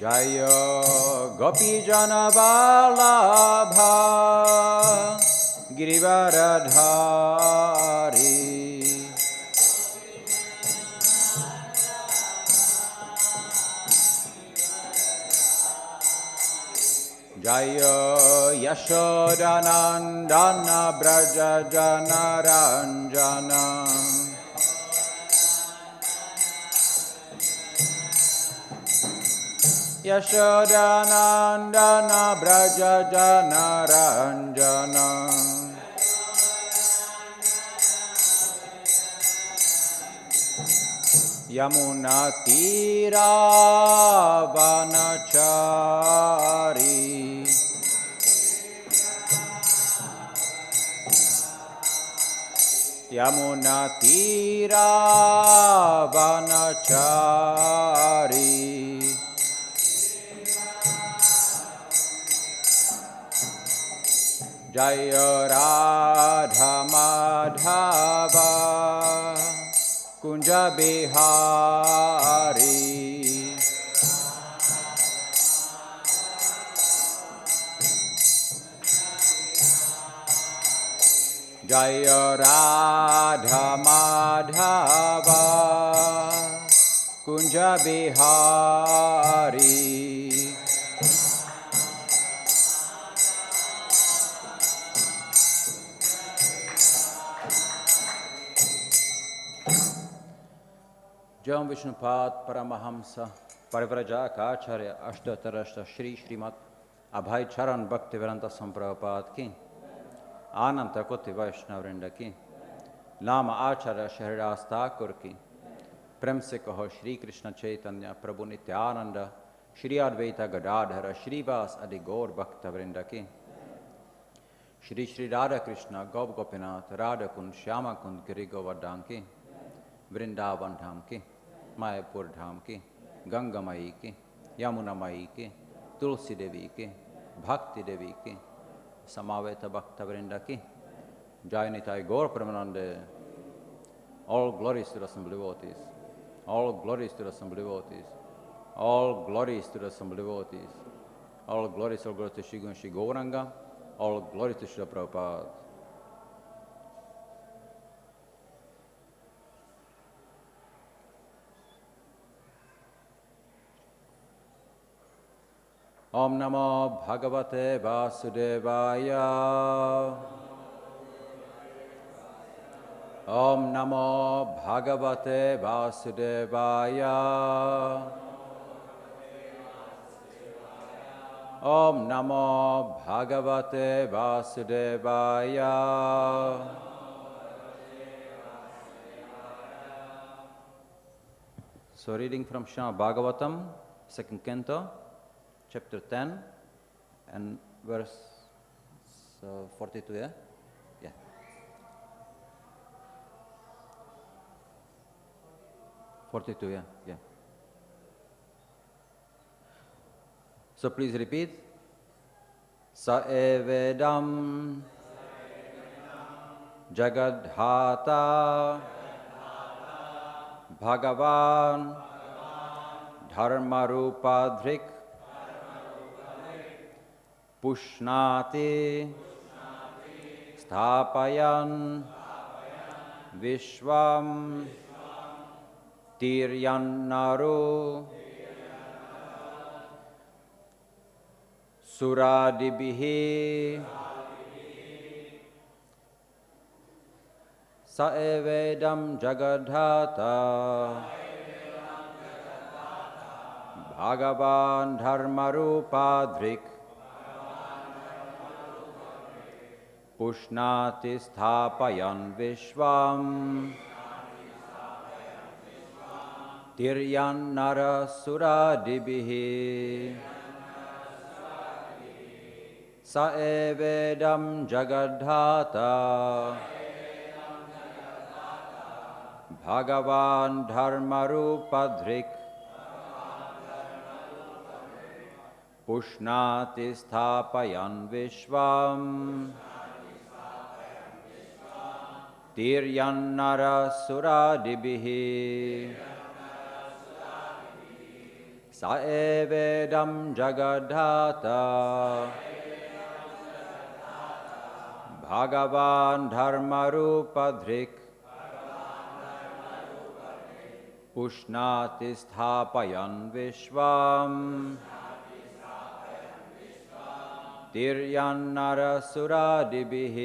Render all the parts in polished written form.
Jaya Gopi Jana Vallabha Girivaradhari Jaya Yashodanandana Braja Jana Ranjana Yashodanandana Braja Jana Ranjana Yamuna Tira Vanachari Yamuna Tira Vanachari Jaya Radha Madhava Kunja Bihari Jaya Radha Madhava Kunja Bihari Jam Vishnupad Paramahamsa Parivrajaka Ashtatarashta Shri Srimad Abhay Charan Bhaktivedanta Samprabhupad ki Ananta Koti Vaishnavrinda ki Lama Acharya Shahridas Thakur ki Prem se kaho Shri Krishna Chaitanya Prabhu Nityananda Shri Advaita Gadadhara Shri Vas Adi Gaur Bhaktavrinda ki Shri Shri Radha Krishna Gop Gopinath Radha Kund Shyama Kund Giri Govardhan ki Vrindavan Dham ki Mayapur Dham ki Ganga Mai ki Yamuna Mai ki Tulsi Devi ki Bhakti Devi ki Samaveta Bhaktavrinda ki Jai Nitai Gaur Pramanande. All glories to the assembled devotees. All glories to the assembled devotees. All glories to the assembled devotees. All glories to Shri Gun Shri Gauranga. All glories to Srila Prabhupada. Om Namo Bhagavate Vasudevaya. Om Namo Bhagavate Vasudevaya. Om Namo Bhagavate Vasudevaya. So reading from Srimad Bhagavatam, second canto, chapter 10 and verse 42, yeah? Yeah. Yeah, yeah. So please repeat. Sa evedaṁ jagad-dhātā bhagavān dharma-rūpa-dhṛk puṣṇāti sthāpayan viśvaṁ tiryaṅ-nara-surādibhiḥ sa evedaṁ jagad-dhātā bhagavān dharma-rūpa-dhṛk puṣṇāti sthāpayan viśvam tiryaṅ-nara-surādibhiḥ sa evedaṁ jagad-dhātā bhagavān dharma-rūpa-dhṛk puṣṇāti sthāpayan viśvam tiryaṅ-nara-surādibhiḥ sa Sa evedaṁ jagad-dhātā bhagavān dharma-rūpa-dhṛk puṣṇāti sthāpayan viśvaṁ tiryaṅ-nara-surādibhiḥ.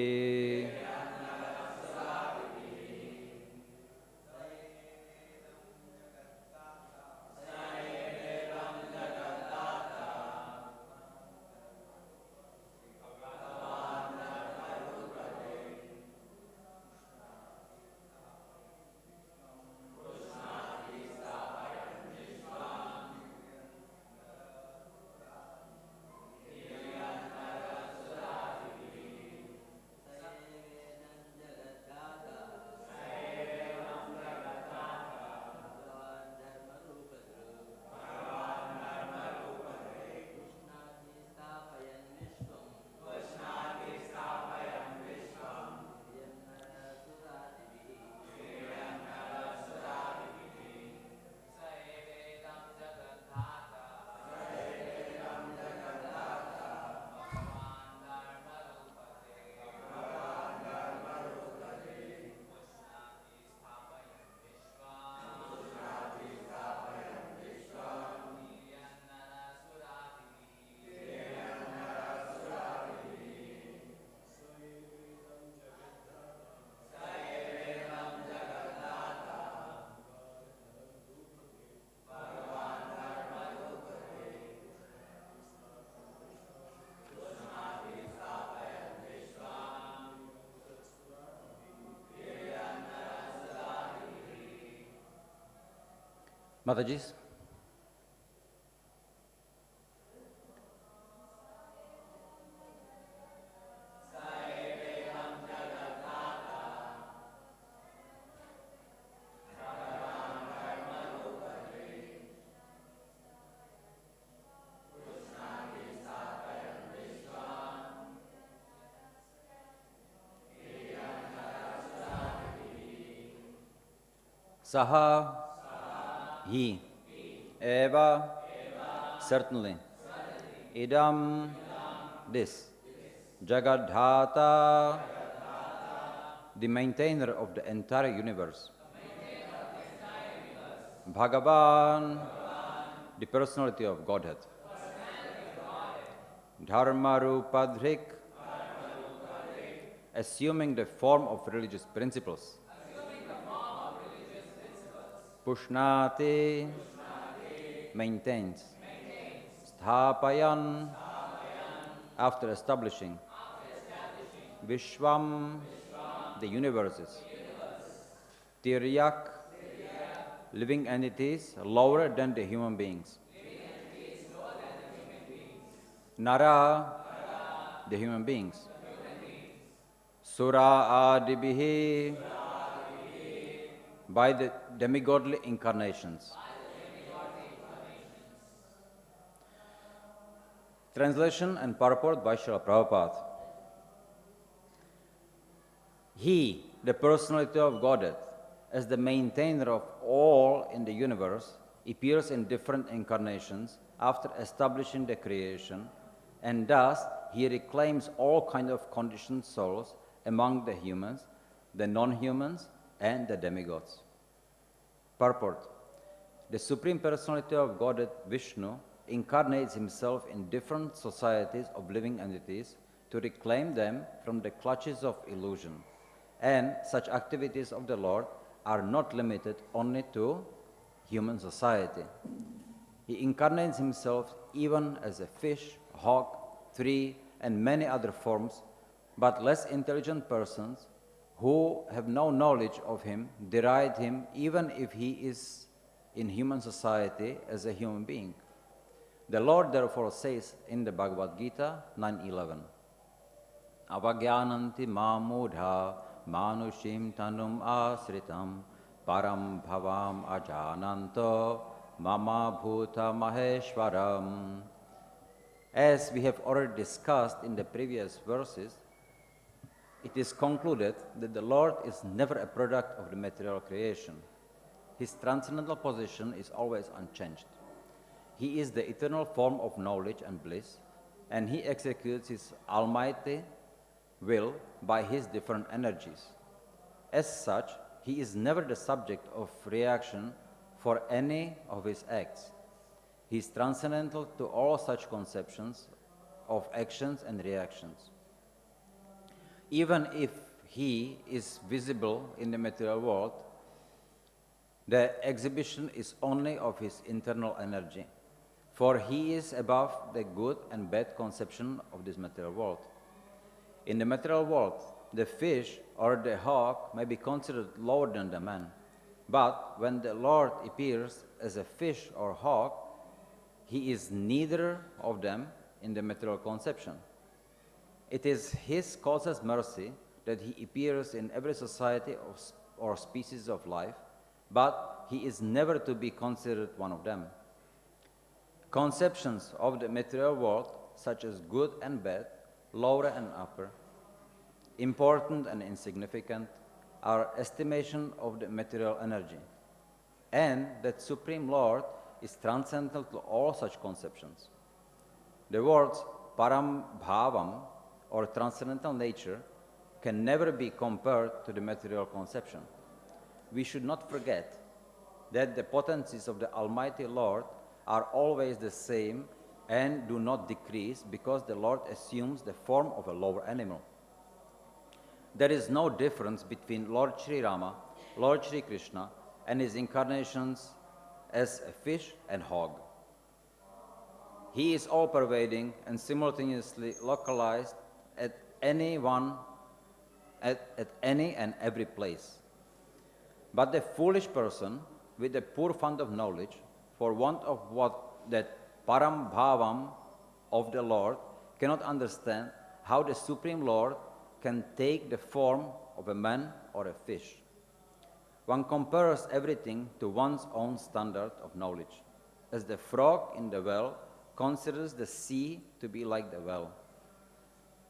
Matajis, Saha, he, eva, certainly, idam, this, jagad-dhātā, the maintainer of the entire universe, bhagavān, the personality of Godhead, dharma-rūpa-dhṛk, assuming the form of religious principles, puṣṇāti, maintains, sthāpayan, after establishing, viśvaṁ, the universes, tiryak, living entities lower than the human beings, nara, the human beings, sura-ādibhiḥ, by the demigodly incarnations. Translation and purport by Srila Prabhupada. He, the personality of Godhead, as the maintainer of all in the universe, appears in different incarnations after establishing the creation, and thus he reclaims all kinds of conditioned souls among the humans, the non-humans, and the demigods. Purport. The Supreme Personality of Godhead, Viśṇu, incarnates himself in different societies of living entities to reclaim them from the clutches of illusion. And such activities of the Lord are not limited only to human society. He incarnates himself even as a fish, hawk, tree, and many other forms, but less intelligent persons who have no knowledge of him deride him even if he is in human society as a human being. The Lord therefore says in the Bhagavad-gītā 9:11, Avagyananti māmudha manushim tanum asritam param bhavam ajananto mama bhuta maheshwaram. As we have already discussed in the previous verses, it is concluded that the Lord is never a product of the material creation. His transcendental position is always unchanged. he is the eternal form of knowledge and bliss, and he executes his almighty will by his different energies. As such, he is never the subject of reaction for any of his acts. He is transcendental to all such conceptions of actions and reactions. Even if he is visible in the material world, the exhibition is only of his internal energy, for he is above the good and bad conception of this material world. In the material world, the fish or the hawk may be considered lower than the man, but when the Lord appears as a fish or hawk, he is neither of them in the material conception. It is his causeless mercy that he appears in every society or species of life, but he is never to be considered one of them. Conceptions of the material world, such as good and bad, lower and upper, important and insignificant, are estimation of the material energy, and that Supreme Lord is transcendental to all such conceptions. The words param bhavam, or transcendental nature, can never be compared to the material conception. We should not forget that the potencies of the Almighty Lord are always the same and do not decrease because the Lord assumes the form of a lower animal. There is no difference between Lord Sri Rama, Lord Sri Krishna, and his incarnations as a fish and hog. He is all-pervading and simultaneously localized at any and every place. But the foolish person with a poor fund of knowledge, for want of what that param bhavam of the Lord, cannot understand how the Supreme Lord can take the form of a man or a fish. One compares everything to one's own standard of knowledge, as the frog in the well considers the sea to be like the well.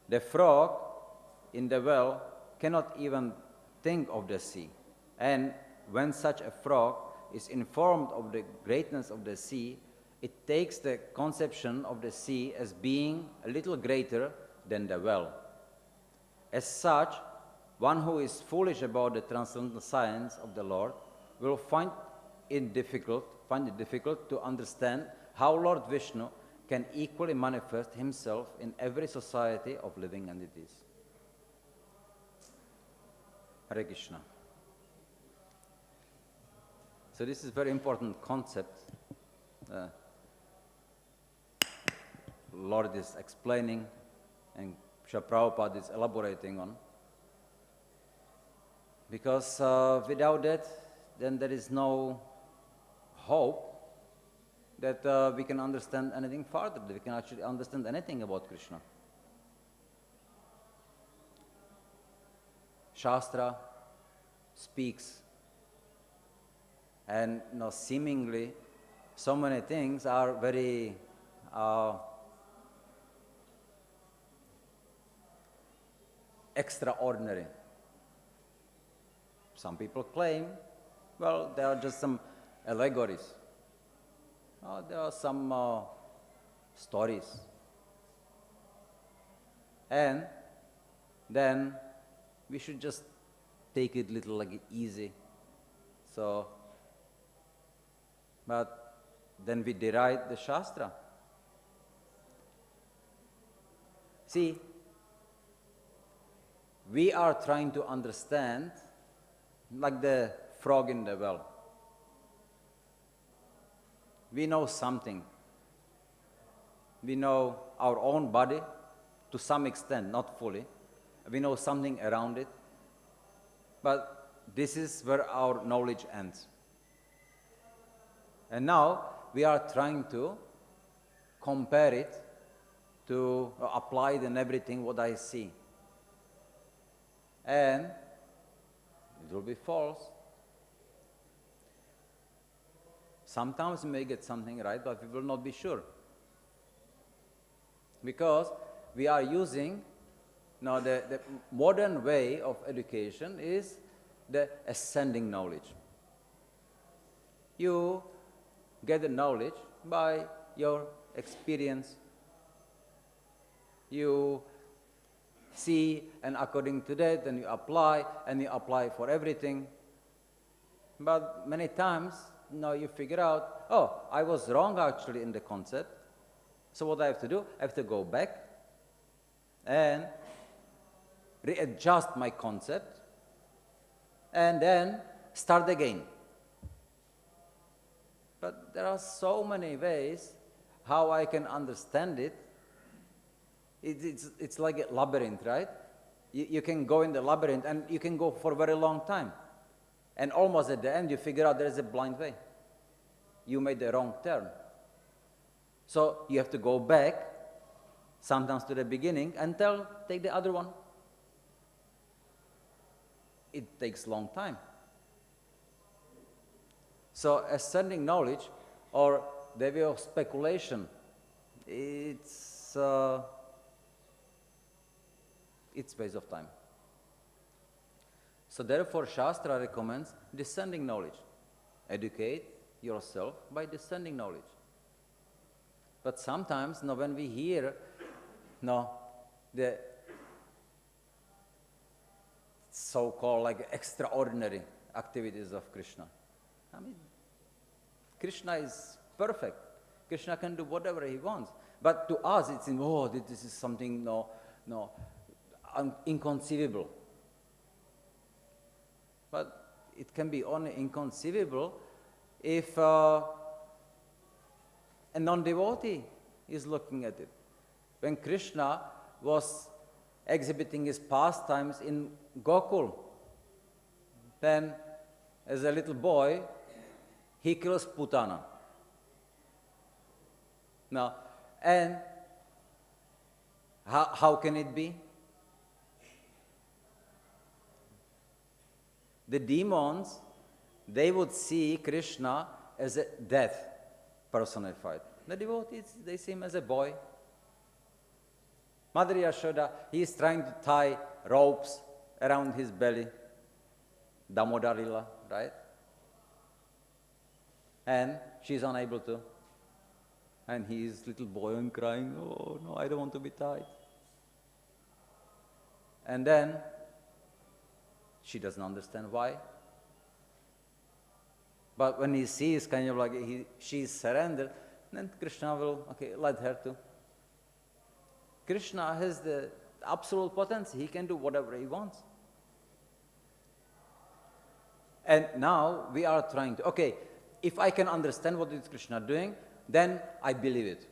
The frog in the well cannot even think of the sea, and when such a frog is informed of the greatness of the sea, it takes the conception of the sea as being a little greater than the well. As such, one who is foolish about the transcendental science of the Lord will find it difficult to understand how Lord Viśṇu can equally manifest himself in every society of living entities. Hare Krishna. So this is a very important concept. Lord is explaining and Srila Prabhupada is elaborating on. Because without that, then there is no hope that we can understand anything further, that we can actually understand anything about Krishna. Shastra speaks, and seemingly so many things are very extraordinary. Some people claim, well, there are just some allegories. There are some stories. And then we should just take it little like easy. So, but then we deride the Shastra. See, we are trying to understand like the frog in the well. We know something. We know our own body to some extent, not fully. We know something around it. But this is where our knowledge ends. And now we are trying to compare it to apply it in everything what I see. And it will be false. Sometimes we may get something right, but we will not be sure. Because we are using, now the modern way of education is the ascending knowledge. You get the knowledge by your experience. You see, and according to that, then you apply, and you apply for everything. But many times, you figure out, oh, I was wrong actually in the concept. So what I have to do? I have to go back and readjust my concept, and then start again. But there are so many ways how I can understand it. It's like a labyrinth, right? You can go in the labyrinth and you can go for a very long time. And almost at the end you figure out there is a blind way. You made the wrong turn. So you have to go back, sometimes to the beginning, and take the other one. It takes a long time. So ascending knowledge, or the way of speculation, it's waste of time. So therefore Shastra recommends descending knowledge. Educate yourself by descending knowledge. But sometimes, when we hear the so-called like extraordinary activities of Krishna, Krishna is perfect. Krishna can do whatever he wants. But to us, it seems, this is something inconceivable. But it can be only inconceivable if a non-devotee is looking at it. When Krishna was exhibiting his pastimes in Gokul, then as a little boy, he kills Putana. Now, and how can it be? The demons, they would see Krishna as a death personified. The devotees, they see him as a boy. Mother Yashoda, he is trying to tie ropes around his belly. Damodarila, right? And she's unable to. And he is little boy and crying, oh no, I don't want to be tied. And then she doesn't understand why. But when he sees kind of like she's surrendered, then Krishna will, let her to. Krishna has the absolute potency. He can do whatever he wants. And now we are trying to, if I can understand what is Krishna doing, then I believe it.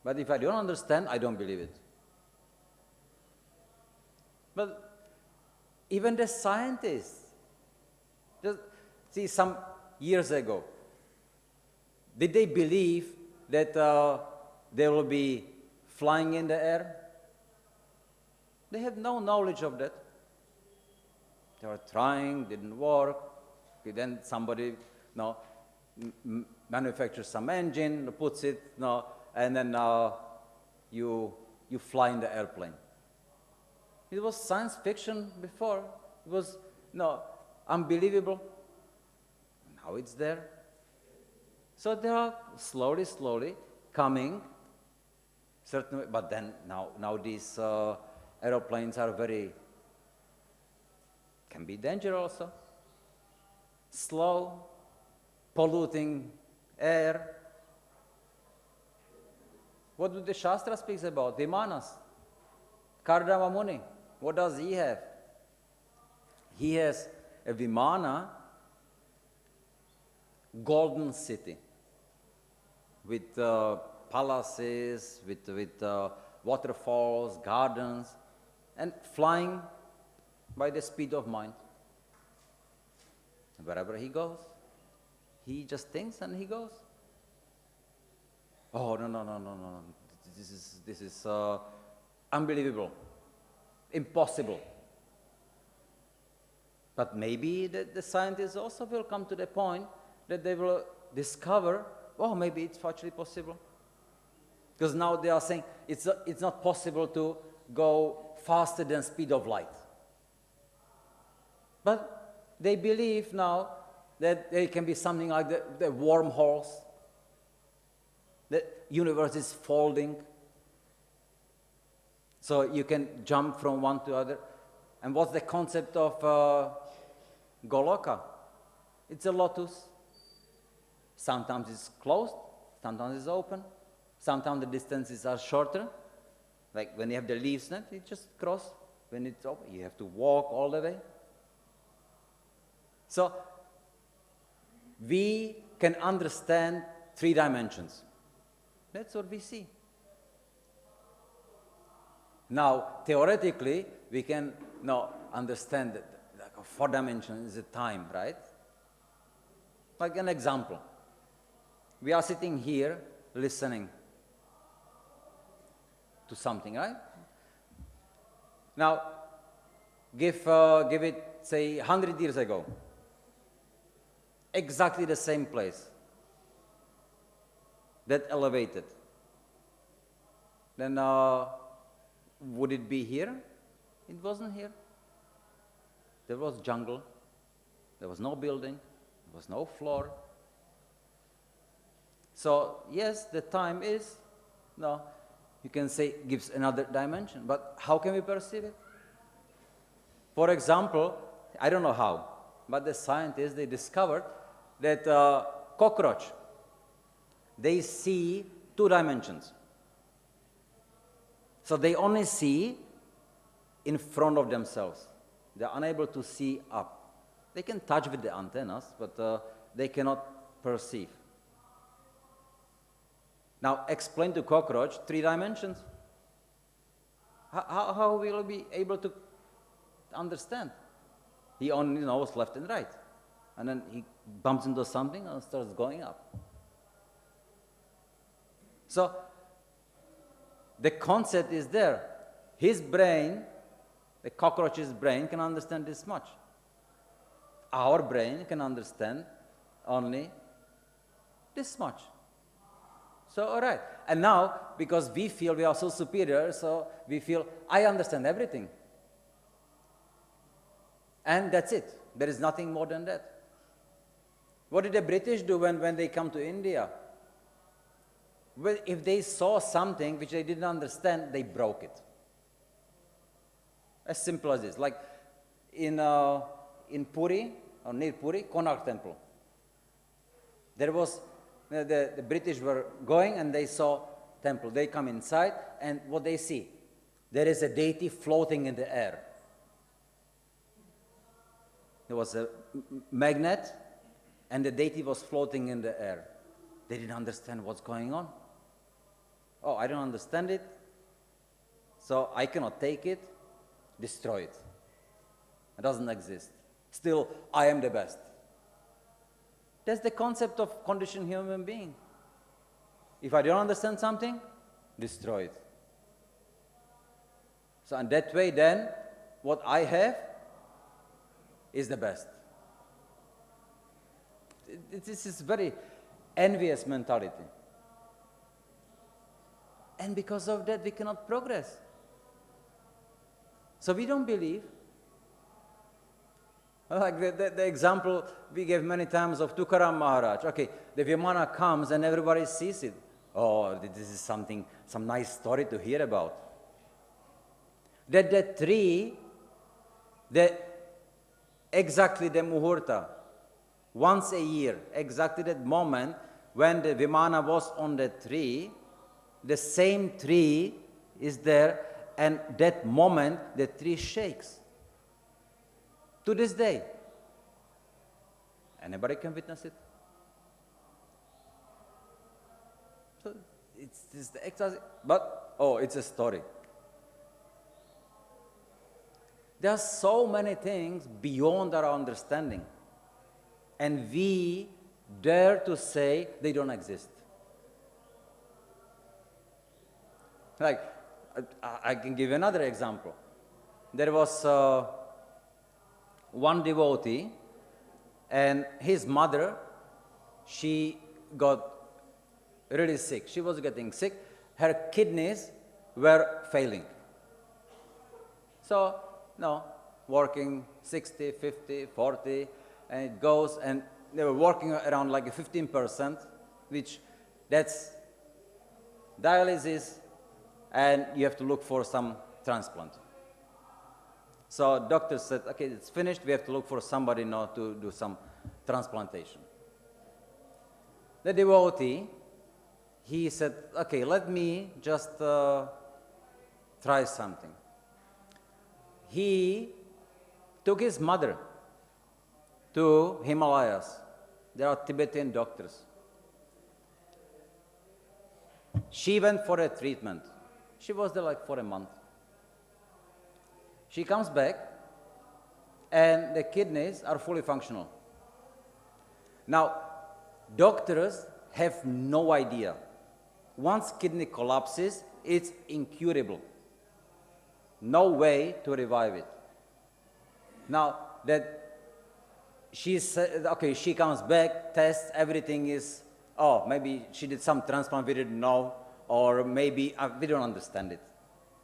But if I don't understand, I don't believe it. But even the scientists, some years ago, did they believe that they will be flying in the air? They had no knowledge of that. They were trying, didn't work. Then somebody manufactures some engine, puts it, and then you fly in the airplane. It was science fiction before. It was unbelievable. Now it's there. So they are slowly coming. Certainly, but then now these aeroplanes are can be dangerous also. Slow, polluting air. What do the Shastra speaks about? Vimanas. Kardama Muni. What does he have? He has a Vimana, golden city, with palaces, with waterfalls, gardens, and flying by the speed of mind. Wherever he goes, he just thinks and he goes. Oh, no. This is unbelievable, impossible. But maybe the scientists also will come to the point that they will discover, maybe it's actually possible. Because now they are saying it's not possible to go faster than speed of light. But they believe now that there can be something like the wormholes. The universe is folding. So you can jump from one to other. And what's the concept of Goloka? It's a lotus. Sometimes it's closed, sometimes it's open. Sometimes the distances are shorter. Like when you have the leaves, you just cross. When it's open, you have to walk all the way. So we can understand 3 dimensions. That's what we see. Now, theoretically, we can now understand that like 4 dimensions is a time, right? Like an example. We are sitting here listening to something, right? Now, give it, say, 100 years ago. Exactly the same place. That elevated. Then would it be here? It wasn't here. There was jungle. There was no building. There was no floor. So, yes, the time is, no, you can say gives another dimension, but how can we perceive it? For example, I don't know how, but the scientists, they discovered that cockroach, they see 2 dimensions. So they only see in front of themselves. They are unable to see up. They can touch with the antennas, but they cannot perceive. Now explain to cockroach 3 dimensions. How will he be able to understand? He only knows left and right. And then he bumps into something and starts going up. So the concept is there. His brain, the cockroach's brain, can understand this much. Our brain can understand only this much. So, all right. And now, because we feel we are so superior, so we feel, I understand everything. And that's it. There is nothing more than that. What did the British do when they come to India? Well, if they saw something which they didn't understand, they broke it. As simple as this. Like in Puri, or near Puri, Konark Temple. There was, the British were going and they saw temple. They come inside and what they see? There is a deity floating in the air. There was a magnet and the deity was floating in the air. They didn't understand what's going on. Oh, I don't understand it, so I cannot take it, destroy it. It doesn't exist. Still, I am the best. That's the concept of conditioned human being. If I don't understand something, destroy it. So in that way, then, what I have is the best. This is very envious mentality. And because of that, we cannot progress. So we don't believe. Like the example we gave many times of Tukaram Maharaj. Okay, the Vimana comes and everybody sees it. Oh, this is something, some nice story to hear about. That the tree, exactly the Muhurta, once a year, exactly that moment when the Vimana was on the tree, the same tree is there, and that moment the tree shakes. To this day. Anybody can witness it. So it's the ecstasy, but it's a story. There are so many things beyond our understanding, and we dare to say they don't exist. Like, I can give another example. There was one devotee, and his mother, she got really sick. She was getting sick. Her kidneys were failing. So, working 60, 50, 40, and it goes, and they were working around like 15%, which that's dialysis, and you have to look for some transplant. So doctor said, okay, it's finished, we have to look for somebody now to do some transplantation. The devotee, he said, okay, let me just try something. He took his mother to Himalayas. There are Tibetan doctors. She went for a treatment. She was there like for a month. She comes back and the kidneys are fully functional. Now, doctors have no idea. Once kidney collapses, it's incurable. No way to revive it. Now, that she said, okay, she comes back, tests, everything is, oh, maybe she did some transplant, we didn't know, or maybe we don't understand it.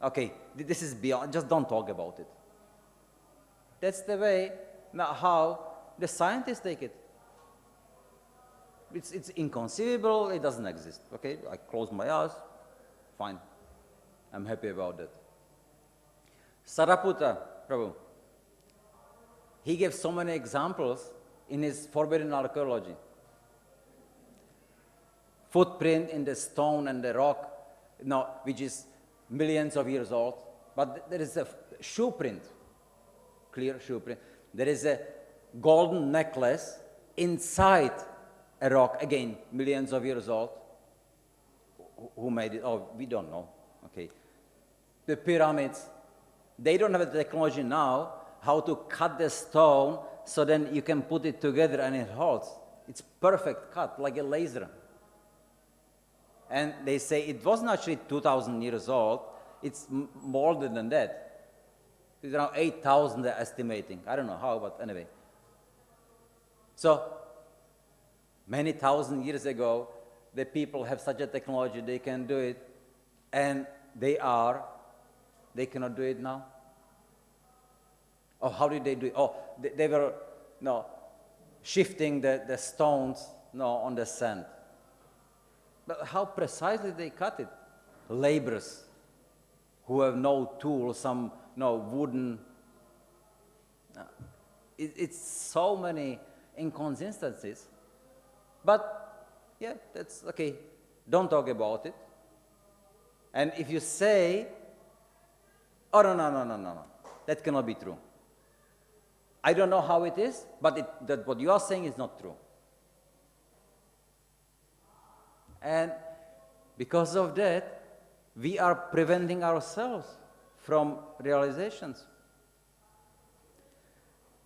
Okay, this is beyond, just don't talk about it. That's the way, now how the scientists take it. It's inconceivable, it doesn't exist. Okay, I close my eyes, fine. I'm happy about that. Sariputta Prabhu, he gave so many examples in his forbidden archaeology. Footprint in the stone and the rock, which is millions of years old, but there is a shoe print, clear shoe print. There is a golden necklace inside a rock, again, millions of years old. Who made it? Oh, we don't know. Okay. The pyramids, they don't have the technology now how to cut the stone so then you can put it together and it holds. It's perfect cut, like a laser. And they say it wasn't actually 2,000 years old, it's more than that. It's around 8,000 they're estimating. I don't know how, but anyway. So, many thousand years ago, the people have such a technology, they can do it, and they cannot do it now. Oh, how did they do it? Oh, they were shifting the stones on the sand. But how precisely they cut it? Laborers who have no tools, some wooden. It's so many inconsistencies. But, yeah, that's okay. Don't talk about it. And if you say, oh, no, that cannot be true. I don't know how it is, but that what you are saying is not true. And because of that, we are preventing ourselves from realizations.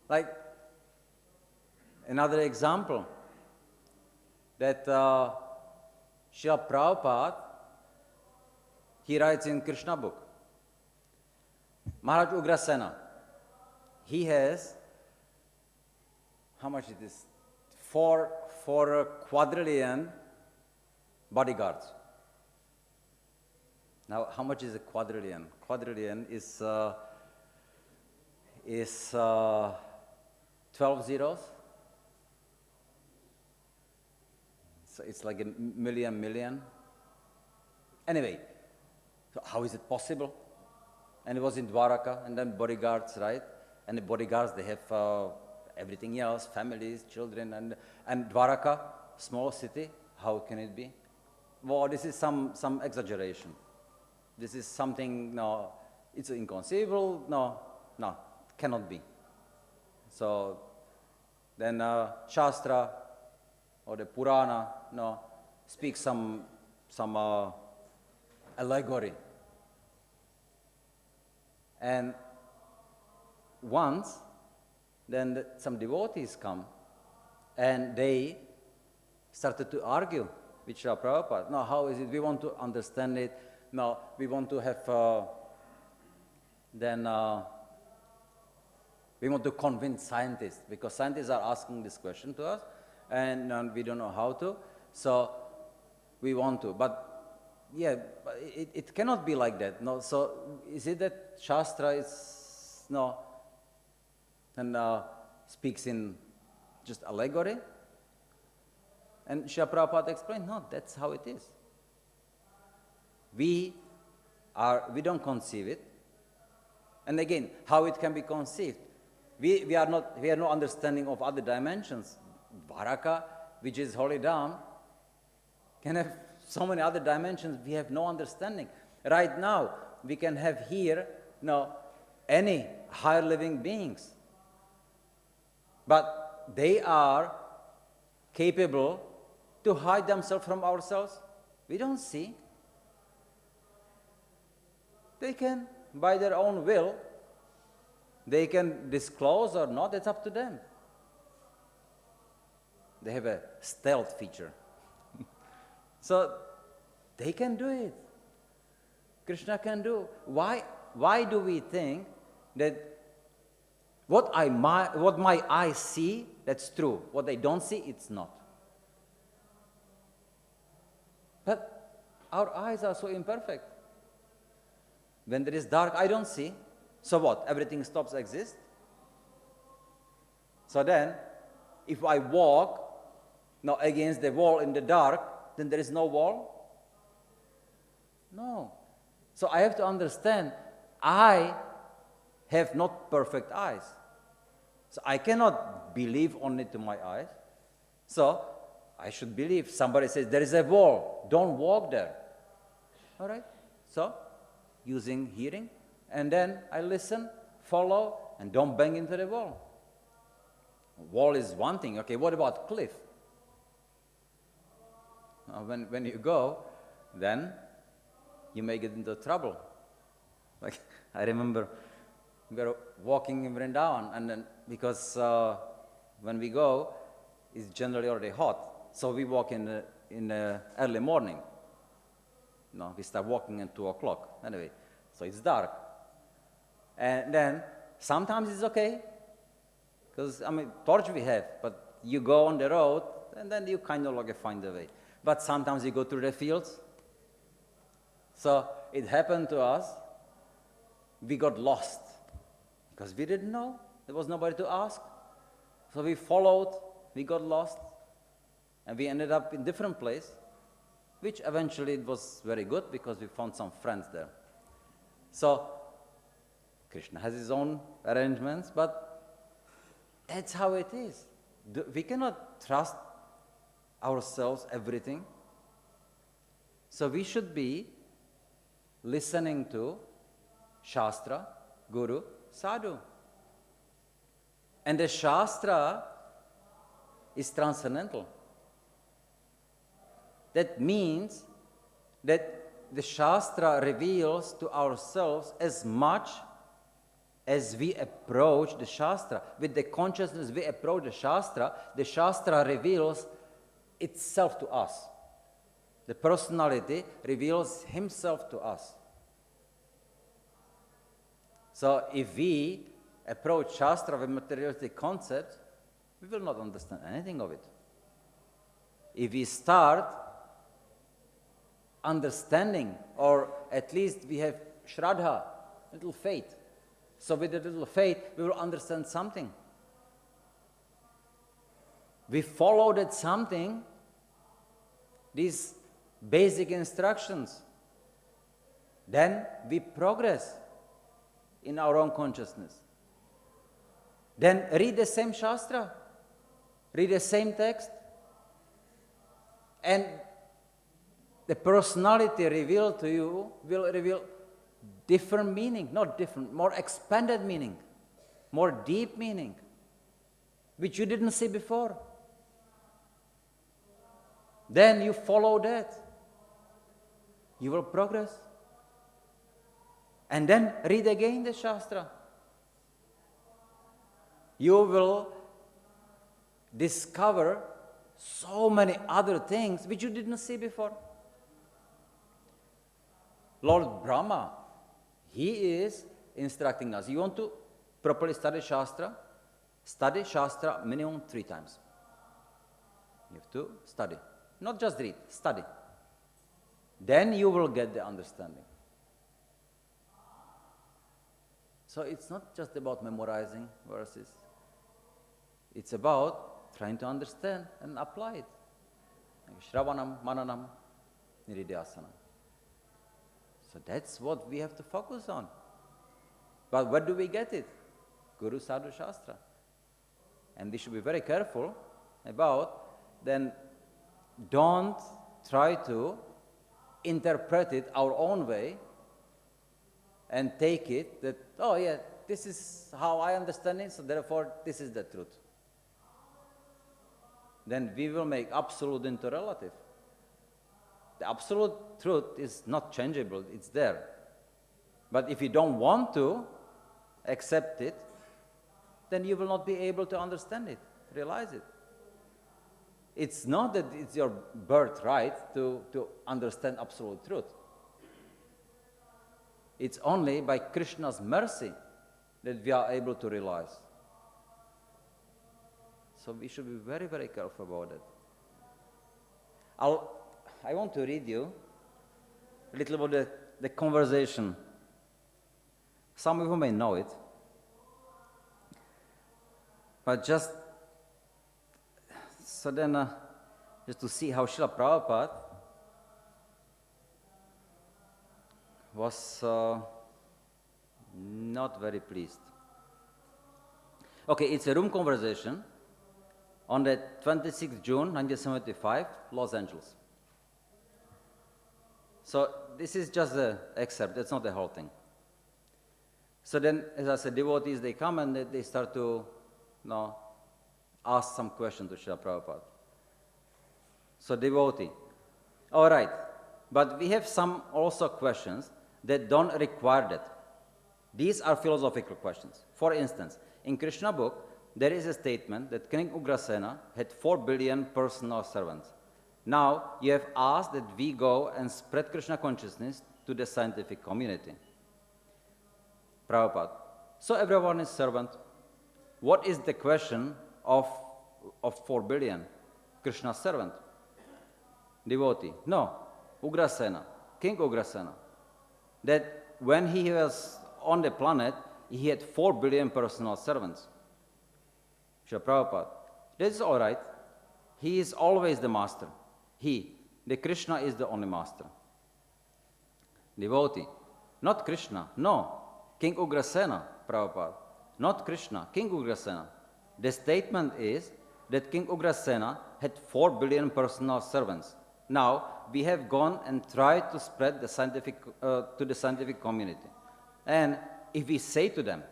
Like another example, that Srila Prabhupada, he writes in Krishna book, Maharaj Ugrasena, he has, how much it is? 4 quadrillion bodyguards. Now, how much is a quadrillion? Quadrillion is 12 zeros. So it's like a million. Anyway, so how is it possible? And it was in Dwaraka, and then bodyguards, right? And the bodyguards, they have everything else, families, children, and Dwaraka, small city, how can it be? Well, this is some exaggeration. This is something, it's inconceivable, no, cannot be. So then Shastra or the Purana, speaks some allegory. And once, then some devotees come and they started to argue with Srila Prabhupada. No, how is it? We want to understand it. No, we want to have, we want to convince scientists, because scientists are asking this question to us and we don't know how to. So we want to. But yeah, but it cannot be like that. No, so is it that Shastra is, and speaks in just allegory? And Srila Prabhupada explained, no, that's how it is. we don't conceive it. And again, how it can be conceived? We have no understanding of other dimensions. Varaka, which is holy Dham, can have so many other dimensions. We have no understanding. Right now, we can have here any higher living beings. But they are capable to hide themselves from ourselves. We don't see. They can, by their own will, they can disclose or not, it's up to them. They have a stealth feature. So they can do it. Krishna can do. Why do we think that what my eyes see, that's true. What they don't see, it's not. But our eyes are so imperfect. When there is dark, I don't see. So what? Everything stops exist? So then, if I walk against the wall in the dark, then there is no wall? No. So I have to understand, I have not perfect eyes. So I cannot believe only to my eyes. So I should believe. Somebody says, there is a wall, don't walk there. All right? So, using hearing, and then I listen, follow, and don't bang into the wall. Wall is one thing. Okay, what about cliff? Now, when you go, then you may get into trouble. Like, I remember we were walking in Vrindavan, and then because when we go, it's generally already hot. So we walk in the early morning. We start walking at 2 o'clock. Anyway, so it's dark. And then sometimes it's okay, because, torch we have, but you go on the road, and then you kind of find a way. But sometimes you go through the fields. So it happened to us, we got lost, because we didn't know. There was nobody to ask. So we followed, we got lost, and we ended up in different place, which eventually it was very good, because we found some friends there. So Krishna has his own arrangements, but that's how it is. We cannot trust ourselves everything. So we should be listening to Shastra, Guru, Sadhu. And the Shastra is transcendental. That means that the Shastra reveals to ourselves as much as we approach the Shastra. With the consciousness we approach the Shastra reveals itself to us. The personality reveals himself to us. So if we approach Shastra with materialistic concepts, we will not understand anything of it. If we start understanding, or at least we have Shraddha, little faith. So with a little faith, we will understand something. We follow that something, these basic instructions. Then we progress in our own consciousness. Then read the same Shastra, read the same text, and the personality revealed to you will reveal different meaning, not different, more expanded meaning, more deep meaning, which you didn't see before. Then you follow that. You will progress. And then read again the Shastra. You will discover so many other things which you didn't see before. Lord Brahma, he is instructing us. You want to properly study Shastra? Study Shastra minimum 3 times. You have to study. Not just read, study. Then you will get the understanding. So it's not just about memorizing verses. It's about trying to understand and apply it. Shravanam, mananam, nididhyasanam. So that's what we have to focus on. But where do we get it? Guru Sadhu Shastra. And we should be very careful about, then don't try to interpret it our own way and take it that, oh yeah, this is how I understand it, so therefore this is the truth. Then we will make absolute into relative. The absolute truth is not changeable, it's there. But if you don't want to accept it, then you will not be able to understand it, realize it. It's not that it's your birthright to understand absolute truth. It's only by Krishna's mercy that we are able to realize. So we should be very, very careful about it. I want to read you a little about the conversation. Some of you may know it, but just so then, just to see how Srila Prabhupada was not very pleased. Okay, it's a room conversation on the 26th June 1975, Los Angeles. So this is just an excerpt, that's not the whole thing. So then, as I said, devotees, they come and they start to ask some question to Srila Prabhupada. So devotee, all right, but we have some also questions that don't require that. These are philosophical questions. For instance, in Krishna book, there is a statement that King Ugrasena had 4 billion personal servants. Now, you have asked that we go and spread Krishna consciousness to the scientific community. Prabhupada, so everyone is servant. What is the question of 4 billion? Krishna's servant. Devotee, no, Ugrasena, King Ugrasena. That when he was on the planet, he had 4 billion personal servants. Srila Prabhupada, that's all right. He is always the master. The Krishna is the only master. Devotee, not Krishna, no. King Ugrasena, Prabhupada, not Krishna, King Ugrasena. The statement is that King Ugrasena had 4 billion personal servants. Now, we have gone and tried to spread the to the scientific community. And if we say to them,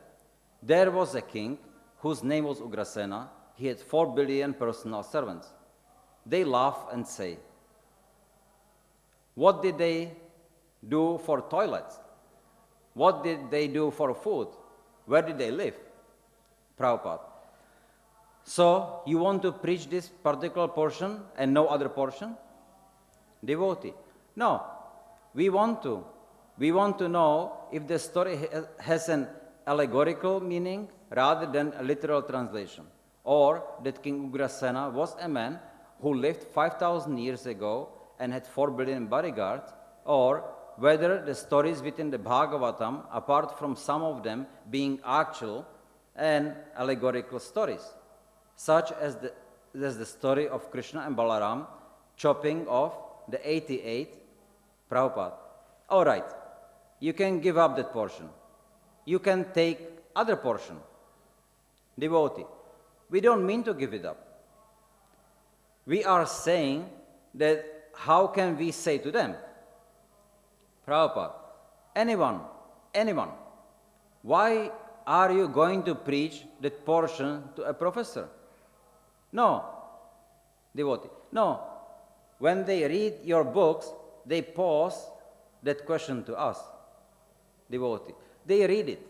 there was a king whose name was Ugrasena, he had 4 billion personal servants. They laugh and say, what did they do for toilets? What did they do for food? Where did they live? Prabhupada. So, you want to preach this particular portion and no other portion? Devotee. No, we want to know if the story has an allegorical meaning rather than a literal translation, or that King Ugrasena was a man who lived 5,000 years ago and had 4 billion bodyguards, or whether the stories within the Bhagavatam, apart from some of them being actual and allegorical stories, such as the story of Krishna and Balaram chopping off the 88, Prabhupada. All right, you can give up that portion. You can take other portion. Devotee, we don't mean to give it up. We are saying that how can we say to them, Prabhupada, anyone, why are you going to preach that portion to a professor? No, devotee, no. When they read your books, they pose that question to us, devotee. They read it.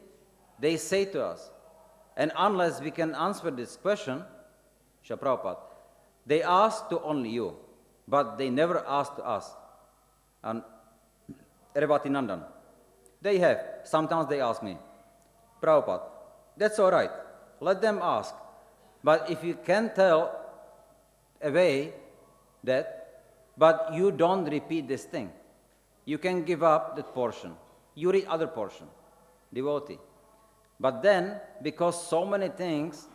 They say to us, and unless we can answer this question, Srila Prabhupada, they ask to only you, but they never ask to us. And Revati Nandan, they have. Sometimes they ask me, Prabhupada, that's all right. Let them ask. But if you can tell away that, but you don't repeat this thing, you can give up that portion. You read other portion, devotee. But then, because so many things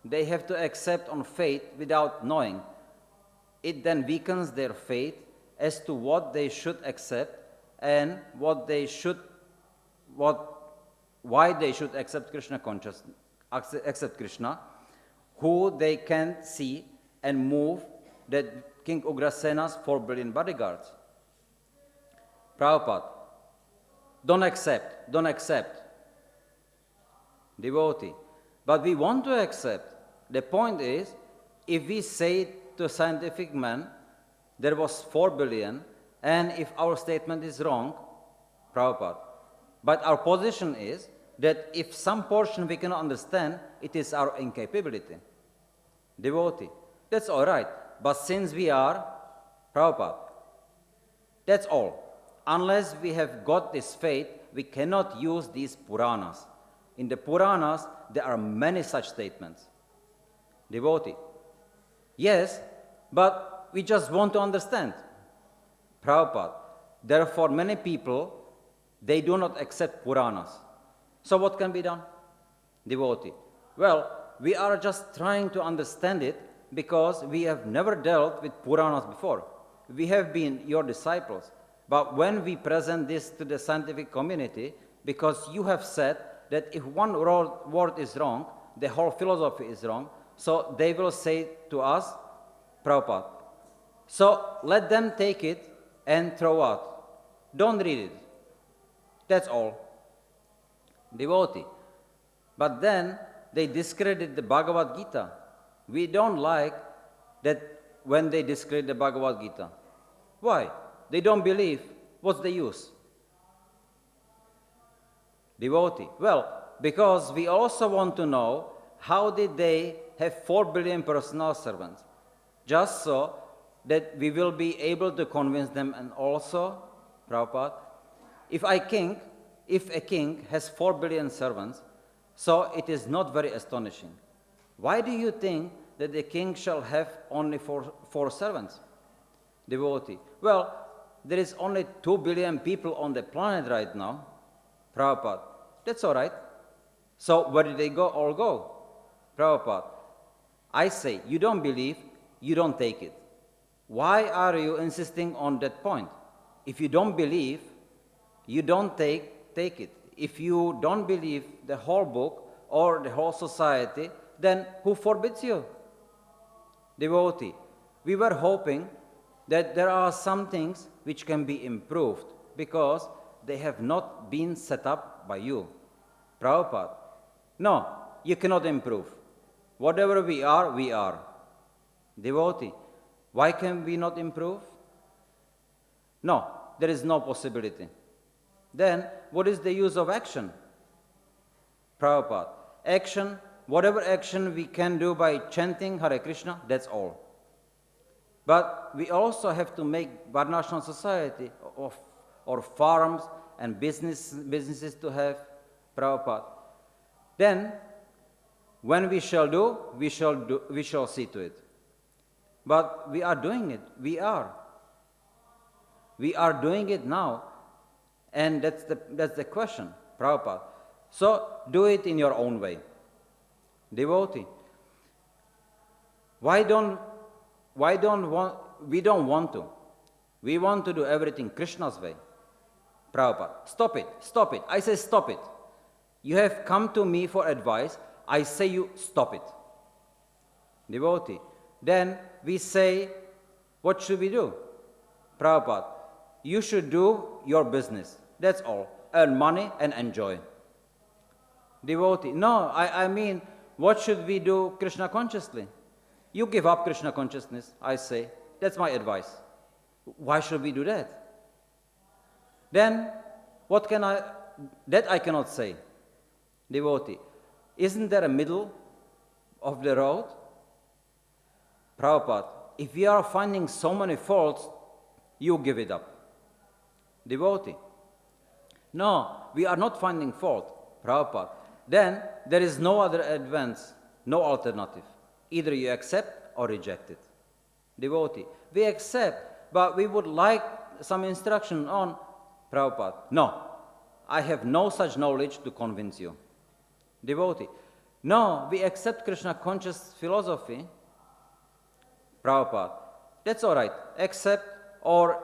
they have to accept on faith without knowing, it then weakens their faith as to what they should accept and why they should accept Krishna consciousness, accept Krishna, who they can see and move that King Ugrasena's 4 billion bodyguards. Prabhupada, don't accept. Devotee. But we want to accept. The point is, if we say to a scientific man, there was 4 billion, and if our statement is wrong, Prabhupada, but our position is that if some portion we cannot understand, it is our incapability. Devotee, that's all right. But since we are, Prabhupada, that's all. Unless we have got this faith, we cannot use these Puranas. In the Puranas, there are many such statements. Devotee, yes, but we just want to understand. Prabhupada, therefore many people, they do not accept Puranas. So what can be done? Devotee, well, we are just trying to understand it because we have never dealt with Puranas before. We have been your disciples. But when we present this to the scientific community, because you have said that if one word is wrong, the whole philosophy is wrong, so they will say to us, Prabhupada, so let them take it and throw out. Don't read it. That's all. Devotee. But then they discredit the Bhagavad-gītā. We don't like that when they discredit the Bhagavad-gītā. Why? They don't believe. What's the use? Devotee. Well, because we also want to know how did they have 4 billion personal servants, just so that we will be able to convince them. And also, Prabhupada, if a king has 4 billion servants, so it is not very astonishing. Why do you think that the king shall have only four servants? Devotee. Well, there is only 2 billion people on the planet right now. Prabhupada. That's all right. So where did they all go? Prabhupada. I say, you don't believe, you don't take it. Why are you insisting on that point? If you don't believe, you don't take it. If you don't believe the whole book or the whole society, then who forbids you? Devotee. We were hoping that there are some things which can be improved because they have not been set up by you. Prabhupada. No, you cannot improve. Whatever we are, we are. Devotee. Why can we not improve? No, there is no possibility. Then, what is the use of action? Prabhupada. Action, whatever action we can do by chanting Hare Krishna, that's all. But we also have to make Varnashram society or farms and businesses to have, Prabhupada. Then, when we shall do, we shall see to it. But we are doing it. We are doing it now. And that's the question, Prabhupada. So do it in your own way. Devotee. We don't want to. We want to do everything Krishna's way. Prabhupada. Stop it. I say stop it. You have come to me for advice. I say you stop it. Devotee. Then we say, what should we do? Prabhupada, you should do your business. That's all. Earn money and enjoy. Devotee, no, I mean, what should we do Krishna consciously? You give up Krishna consciousness, I say. That's my advice. Why should we do that? Then, that I cannot say. Devotee, isn't there a middle of the road? Prabhupada, if we are finding so many faults, you give it up. Devotee, no, we are not finding fault. Prabhupada, then there is no other advance, no alternative. Either you accept or reject it. Devotee, we accept, but we would like some instruction on Prabhupada. No, I have no such knowledge to convince you. Devotee, no, we accept Krishna conscious philosophy. Prabhupada, that's all right. Accept, or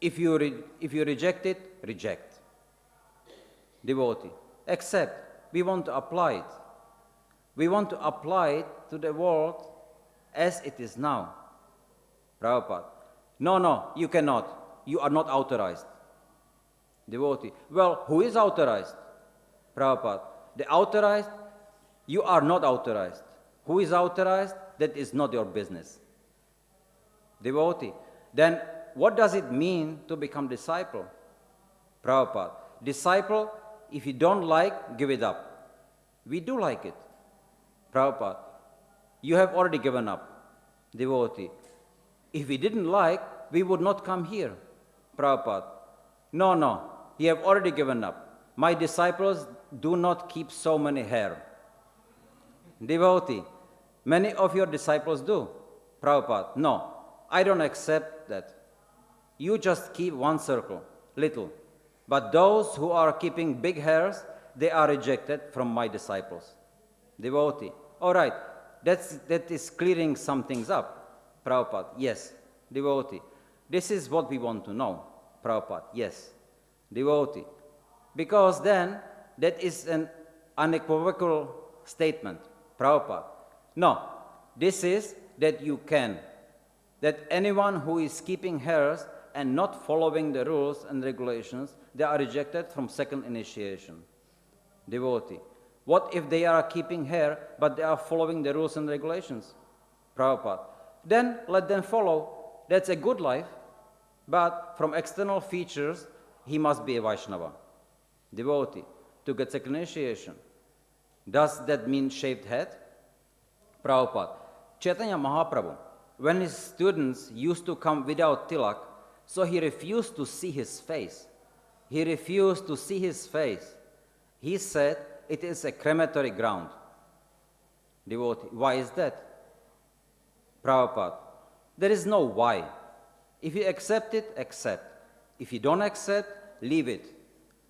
If you reject it, reject. Devotee. Accept. We want to apply it. We want to apply it to the world as it is now. Prabhupada. No, you cannot. You are not authorized. Devotee. Well, who is authorized? Prabhupada. The authorized, you are not authorized. Who is authorized? That is not your business. Devotee. Then what does it mean to become disciple? Prabhupada. Disciple, if you don't like, give it up. We do like it. Prabhupada. You have already given up. Devotee. If we didn't like, we would not come here. Prabhupada. No, you have already given up. My disciples do not keep so many hair. Devotee. Many of your disciples do. Prabhupada. No, I don't accept that. You just keep one circle, little. But those who are keeping big hairs, they are rejected from my disciples. Devotee. All right, that is clearing some things up. Prabhupada. Yes. Devotee. This is what we want to know. Prabhupada. Yes. Devotee. Because then, that is an unequivocal statement. Prabhupada. No, this is that you can. That anyone who is keeping hairs and not following the rules and regulations, they are rejected from second initiation. Devotee. What if they are keeping hair, but they are following the rules and regulations? Prabhupada. Then let them follow. That's a good life. But from external features, he must be a Vaishnava. Devotee. To get second initiation. Does that mean shaved head? Prabhupada. Chaitanya Mahaprabhu, when his students used to come without tilak, so he refused to see his face. He refused to see his face. He said, it is a crematory ground. Devotee. Why is that? Prabhupada. There is no why. If you accept it, accept. If you don't accept, leave it.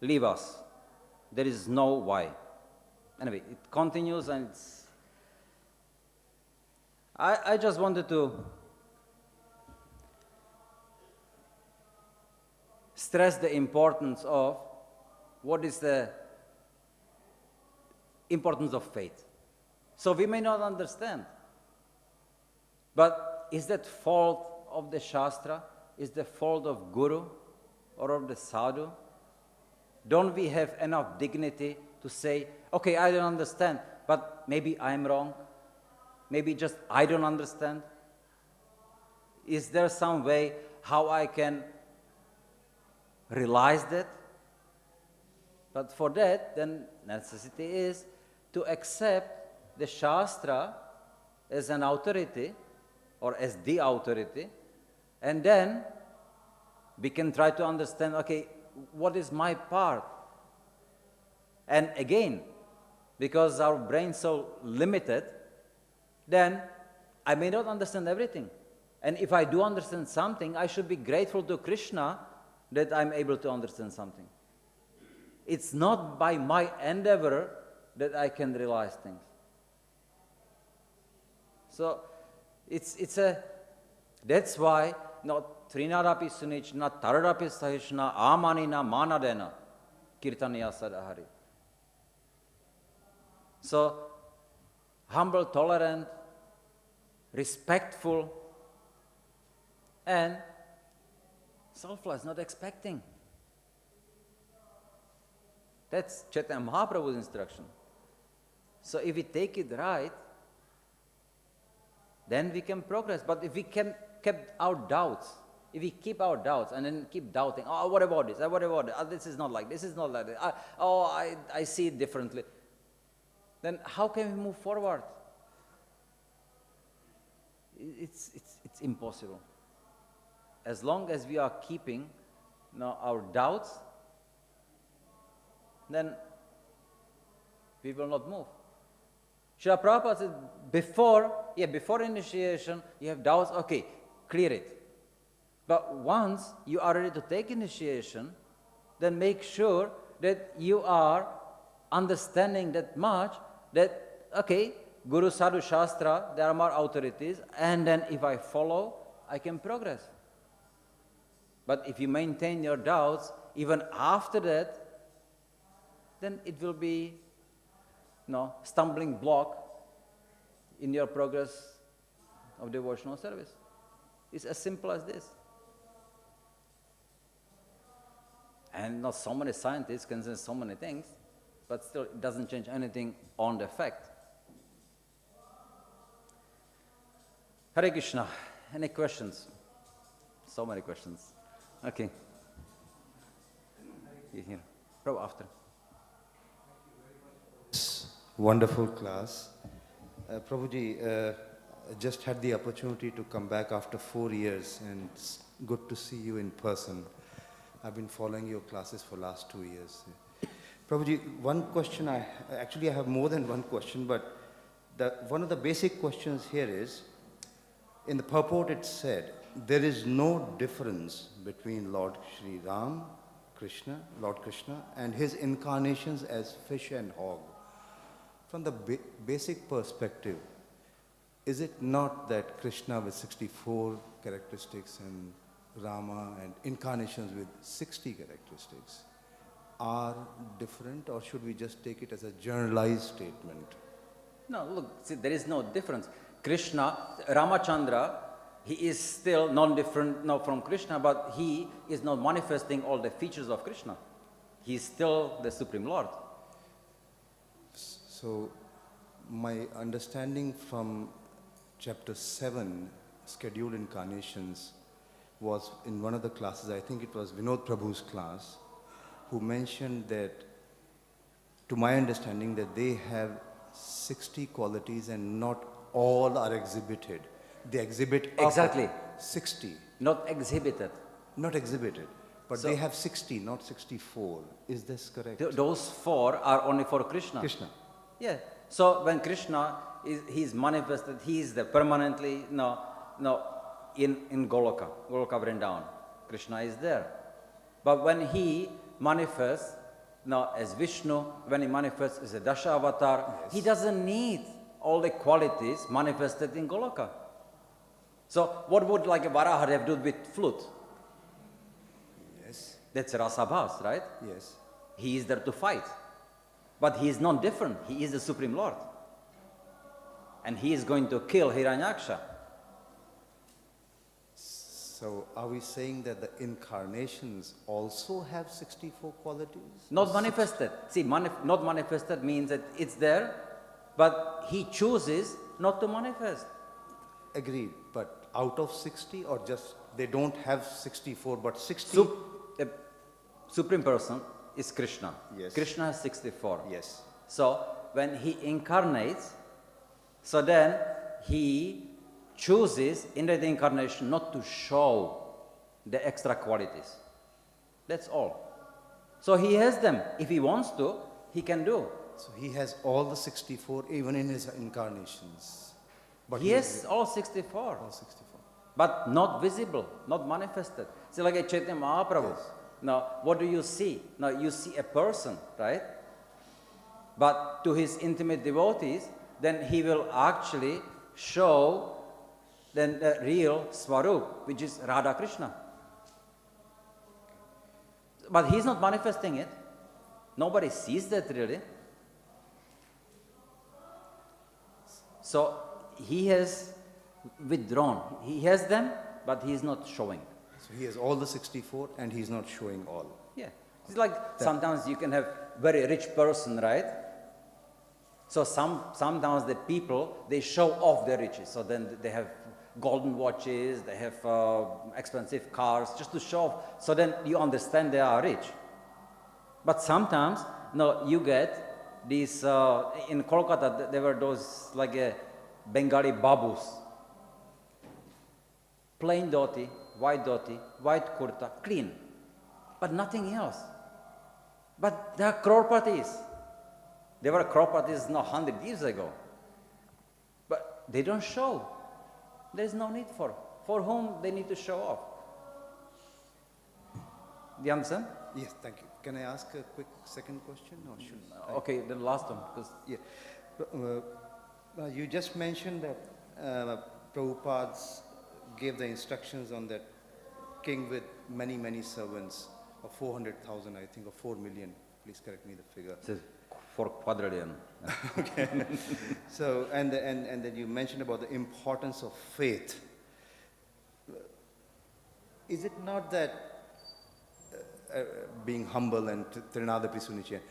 Leave us. There is no why. Anyway, it continues and it's... I just wanted to stress the importance of what is the importance of faith. So we may not understand. But is that fault of the Shastra? Is the fault of Guru or of the Sadhu? Don't we have enough dignity to say, okay, I don't understand, but maybe I'm wrong? Maybe just I don't understand? Is there some way how I can realize that? But for that, then necessity is to accept the Shastra as an authority or as the authority, and then we can try to understand, okay, what is my part? And again, because our brain is so limited, then I may not understand everything. And if I do understand something, I should be grateful to Krishna that I'm able to understand something. It's not by my endeavor that I can realize things. So that's why not trinarapi sunichna, tararapi sahishna, amanina manadena, kirtaniya sadahari. So, humble, tolerant, respectful, and selfless, not expecting. That's Chaitanya Mahaprabhu's instruction. So if we take it right, then we can progress. But if we keep our doubts, if we keep our doubts and then keep doubting, oh, what about this? What about it? Oh, this is not like this. Is not like this. I see it differently. Then how can we move forward? It's impossible. As long as we are keeping our doubts, then we will not move. Srila Prabhupada said, before initiation, you have doubts, okay, clear it. But once you are ready to take initiation, then make sure that you are understanding that much that, okay, Guru, Sadhu, Shastra, there are more authorities, and then if I follow, I can progress. But if you maintain your doubts, even after that, then it will be stumbling block in your progress of devotional service. It's as simple as this. And not so many scientists can say so many things, but still it doesn't change anything on the fact. Hare Krishna. Any questions? So many questions. Okay. Here. Prabhu, after. Wonderful class. Prabhuji, I just had the opportunity to come back after 4 years, and it's good to see you in person. I've been following your classes for last 2 years. Prabhuji, one question I have more than one question, but one of the basic questions here is, in the purport it said, there is no difference between Lord Sri Ram, Lord Krishna, and his incarnations as fish and hog. From the basic perspective, is it not that Krishna with 64 characteristics and Rama and incarnations with 60 characteristics are different, or should we just take it as a generalized statement? No, look, see, there is no difference. Krishna, Ramachandra, he is still non-different from Krishna, but he is not manifesting all the features of Krishna. He is still the Supreme Lord. So, my understanding from chapter 7, scheduled incarnations, was in one of the classes, I think it was Vinod Prabhu's class, who mentioned that, to my understanding, that they have 60 qualities and not all are exhibited. They exhibit exactly 60. Not exhibited. Not exhibited. But So, they have 60, not 64. Is this correct? Those 4 are only for Krishna. Krishna. Yeah. So when Krishna is manifested, he is there permanently. In Goloka Vrindavan, Krishna is there. But when he manifests as Viśṇu, when he manifests as a Dasha avatar, yes, he doesn't need all the qualities manifested in Goloka. So what would like a Varaha have to do with flute? Yes. That's Rasabhas, right? Yes. He is there to fight. But he is not different. He is the Supreme Lord. And he is going to kill Hiranyaksha. So are we saying that the incarnations also have 64 qualities? Not manifested. See, not manifested means that it's there, but he chooses not to manifest. Agreed. But out of 60, or just they don't have 64, but 60? The Supreme Person is Krishna. Yes. Krishna has 64. Yes. So when he incarnates, so then he chooses in the incarnation not to show the extra qualities. That's all. So he has them. If he wants to, he can do. So he has all the 64 even in his incarnations. But he has all 64. All 64. But not visible, not manifested. See, like a Chaitanya Mahaprabhu. Yes. Now, what do you see? Now, you see a person, right? But to his intimate devotees, then he will actually show then the real Swarup, which is Radha Krishna. But he's not manifesting it. Nobody sees that really. So he has withdrawn. He has them, but he is not showing. So he has all the 64 and he's not showing all. Yeah. It's like sometimes you can have very rich person, right? So sometimes the people, they show off their riches. So then they have golden watches, they have expensive cars, just to show off. So then you understand they are rich. But sometimes, you get these, in Kolkata, there were those like Bengali babus. Plain dhoti, white kurta, clean. But nothing else. But they are crorepati's. They were crorepati's 100 years ago. But they don't show. There is no need for whom they need to show off. Do you understand? Yes, thank you. Can I ask a quick second question? Or should okay, then last one. Yeah. You just mentioned that Prabhupada gave the instructions on that king with many, many servants, or 400,000, I think, or 4 million. Please correct me the figure. It's 4 quadrillion. Okay. So, and then you mentioned about the importance of faith. Is it not that being humble and tiryaṅ-nara-surādibhiḥ,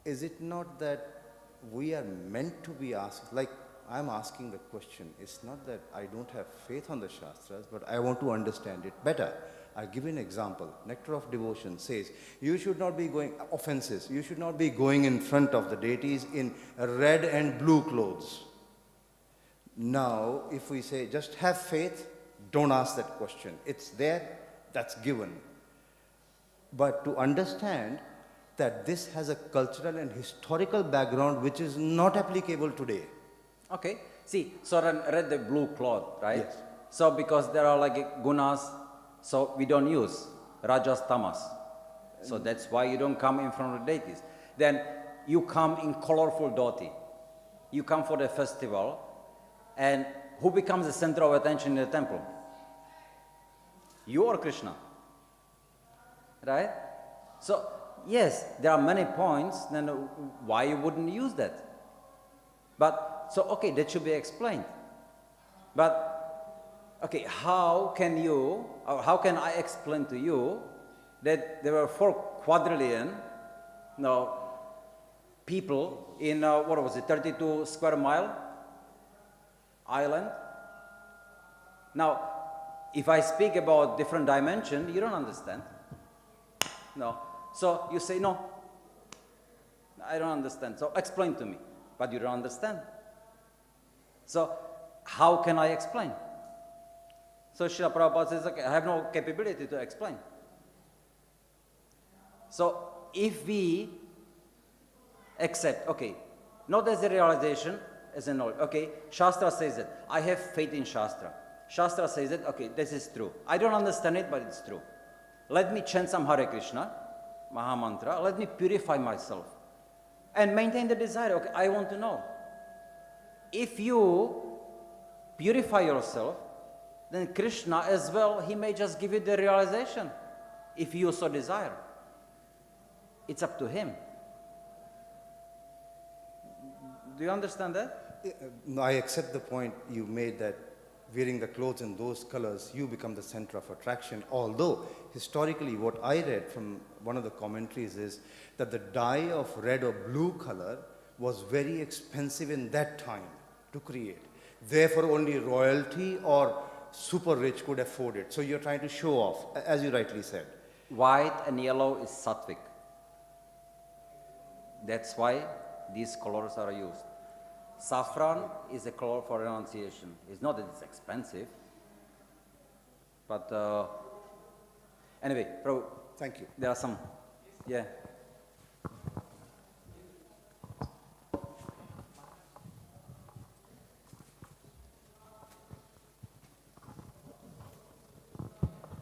is it not that we are meant to be asked, like I'm asking the question, it's not that I don't have faith on the Shastras, but I want to understand it better. I'll give you an example. Nectar of Devotion says, you should not be going, offenses, you should not be going in front of the deities in red and blue clothes. Now, if we say, just have faith, don't ask that question. It's there, that's given. But to understand that this has a cultural and historical background which is not applicable today. Okay, see, so I read the blue cloth, right? Yes. So because there are like gunas, so we don't use rajas, tamas. So that's why you don't come in front of the deities. Then you come in colorful dhoti. You come for the festival, and who becomes the center of attention in the temple? You or Krishna? Right? So, yes, there are many points, then why you wouldn't use that? But, so, okay, that should be explained. But, okay, how can I explain to you that there were 4 quadrillion people in, 32 square mile island? Now, if I speak about different dimension, you don't understand. No. So you say, no, I don't understand. So explain to me. But you don't understand. So how can I explain? So Srila Prabhupada says, okay, I have no capability to explain. So if we accept, okay, not as a realization, as a knowledge. Okay, Shastra says it. I have faith in Shastra. Shastra says it, okay, this is true. I don't understand it, but it's true. Let me chant some Hare Krishna, Maha Mantra. Let me purify myself and maintain the desire. Okay, I want to know. If you purify yourself, then Krishna as well, he may just give you the realization if you so desire. It's up to him. Do you understand that? No, I accept the point you made that wearing the clothes in those colors, you become the center of attraction. Although, historically, what I read from one of the commentaries is that the dye of red or blue color was very expensive in that time to create. Therefore, only royalty or super rich could afford it. So you're trying to show off, as you rightly said. White and yellow is sattvic. That's why these colors are used. Saffron is a color for renunciation. It's not that it's expensive, but anyway, Prabhu, thank you. There are some, yeah.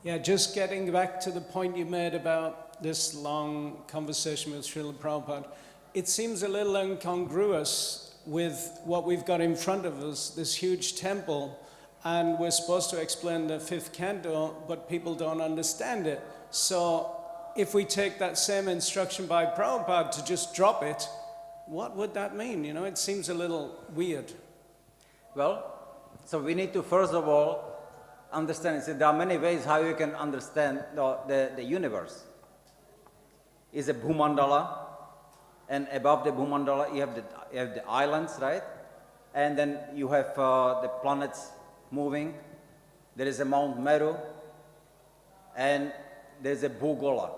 Yeah, just getting back to the point you made about this long conversation with Srila Prabhupada, it seems a little incongruous with what we've got in front of us, this huge temple, and we're supposed to explain the 5th canto, but people don't understand it. So if we take that same instruction by Prabhupada to just drop it, what would that mean? You know, it seems a little weird. Well, so we need to first of all understand, see, there are many ways how you can understand the universe. It's a bhumandala, and above the bhumandala you have the islands, right? And then you have the planets moving. There is a Mount Meru, and there is a Bhugola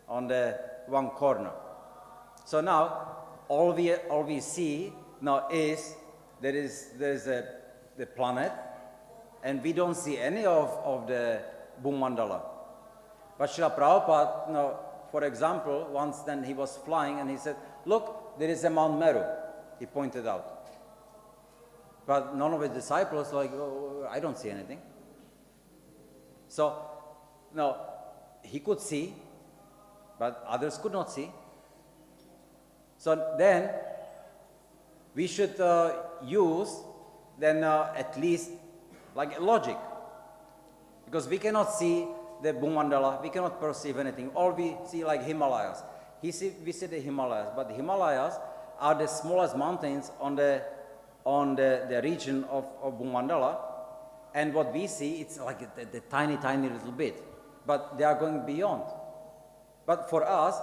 on the one corner. So now all we see now is there is the planet, and we don't see any of the Bhumandala. But Srila Prabhupada, for example, once then he was flying and he said, look, there is a Mount Meru, he pointed out. But none of his disciples were like, oh, I don't see anything. So, no, he could see, but others could not see. So then, we should use then at least like logic. Because we cannot see the Bhumandala, we cannot perceive anything. All we see like Himalayas. We see the Himalayas, but the Himalayas are the smallest mountains on the region of Bhumandala, and what we see, it's like the tiny little bit, but they are going beyond. But for us,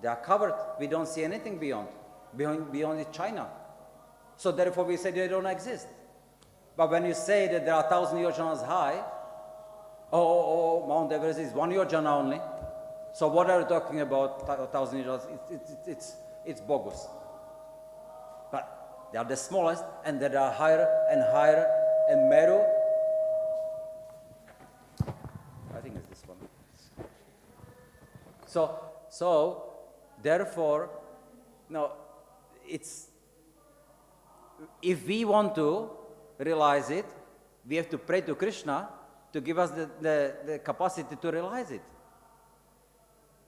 they are covered. We don't see anything beyond is China. So therefore we say they don't exist. But when you say that there are 1,000 yojanas high, Mount Everest is 1 yojana only. So what are you talking about 1,000 yojanas? It's bogus. But they are the smallest, and they are higher and higher, and Meru, I think it's this one. So therefore, no, it's, if we want to realize it, we have to pray to Krishna to give us the capacity to realize it.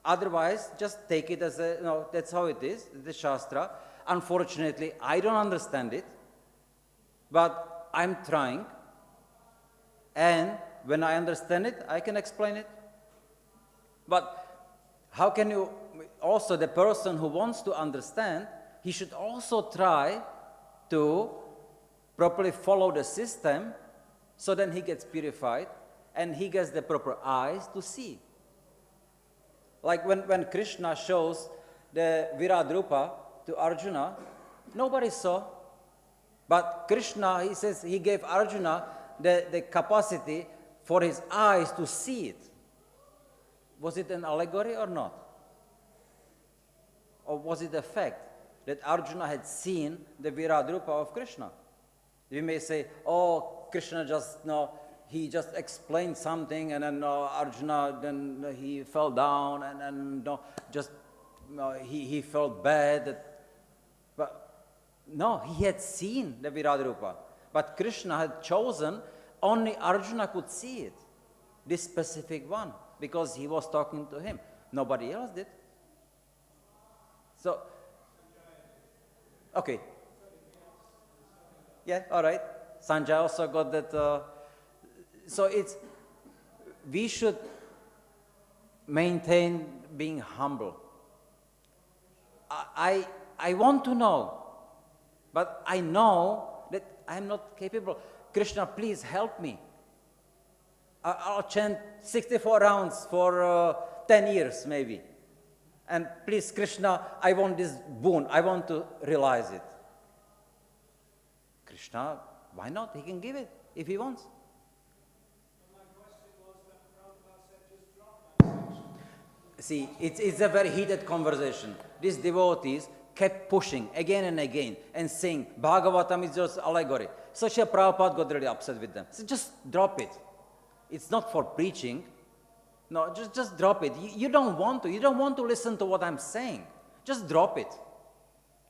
Otherwise, just take it as a, no, that's how it is, the Shastra. Unfortunately, I don't understand it, but I'm trying, and when I understand it, I can explain it. But how can you, also the person who wants to understand, he should also try to properly follow the system, so then he gets purified and he gets the proper eyes to see. Like when Krishna shows the Virat-rūpa to Arjuna, nobody saw. But Krishna, he says, he gave Arjuna the capacity for his eyes to see it. Was it an allegory or not? Or was it a fact that Arjuna had seen the Virat-rūpa of Krishna? We may say, oh, Krishna just, no, he just explained something, and then Arjuna, then he fell down, and then he felt bad. But no, he had seen the Virat-rūpa. But Krishna had chosen, only Arjuna could see it, this specific one, because he was talking to him. Nobody else did. So, okay. Yeah, all right. Sanjay also got that. So it's, we should maintain being humble. I want to know, but I know that I'm not capable. Krishna, please help me. I'll chant 64 rounds for 10 years maybe. And please, Krishna, I want this boon. I want to realize it. Krishna, why not? He can give it if he wants. See, it's a very heated conversation. These devotees kept pushing again and again and saying, Bhagavatam is just allegory. So Srila Prabhupada got really upset with them. So just drop it. It's not for preaching. No, just drop it. You don't want to listen to what I'm saying. Just drop it.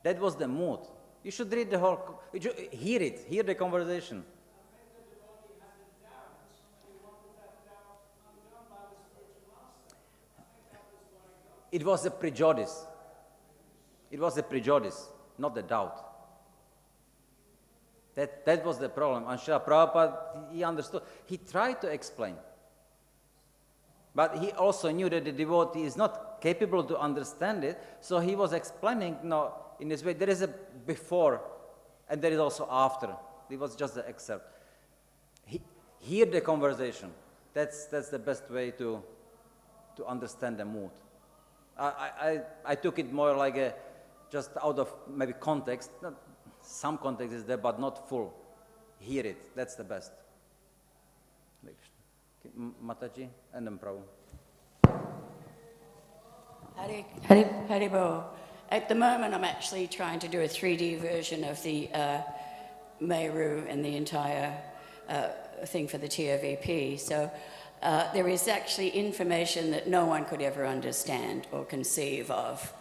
That was the mood. You should read the whole, hear the conversation. It was a prejudice. It was a prejudice, not the doubt. That was the problem. And Srila Prabhupada, he understood. He tried to explain. But he also knew that the devotee is not capable to understand it, so he was explaining, in this way. There is a before, and there is also after. It was just the excerpt. Hear the conversation. That's the best way to understand the mood. I took it more like just out of maybe context. Some context is there, but not full. Hear it. That's the best. Mataji and then Prabhu. Hari Bo. At the moment, I'm actually trying to do a 3D version of the Mayapur and the entire thing for the TOVP. So there is actually information that no one could ever understand or conceive of.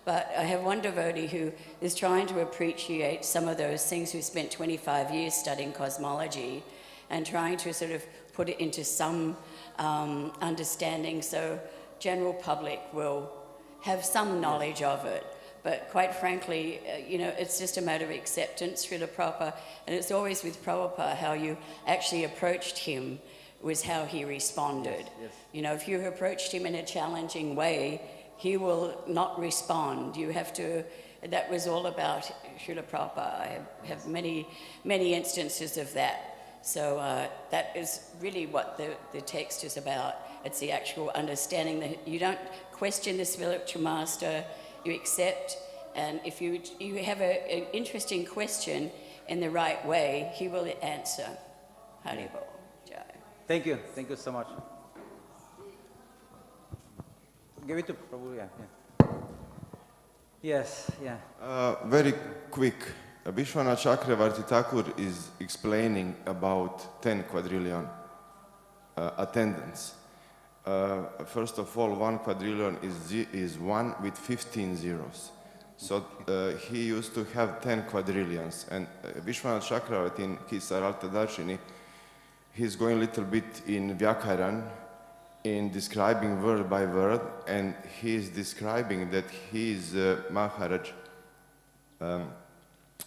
But I have one devotee who is trying to appreciate some of those things, who spent 25 years studying cosmology and trying to sort of put it into some understanding so general public will have some knowledge of it. But quite frankly, it's just a matter of acceptance, Srila Prabhupada. And it's always with Prabhupada how you actually approached him was how he responded. Yes. You know, if you approached him in a challenging way, he will not respond. You have to, that was all about Srila Prabhupada. I have many, many instances of that. So that is really what the text is about. It's the actual understanding that you don't question the spiritual master, you accept, and if you have an interesting question in the right way, he will answer. Haribol. Jai. Thank you so much. Give it to Prabhu, yeah. Yes, yeah. Very quick. Vishwanath Chakravarti Thakur is explaining about 10 quadrillion attendants. First of all, 1 quadrillion is 1 with 15 zeros. So he used to have 10 quadrillions. And Vishwanath Chakravarti in his Saralta Darshini, he's going a little bit in Vyakaran, in describing word by word, and he is describing that he is Maharaj.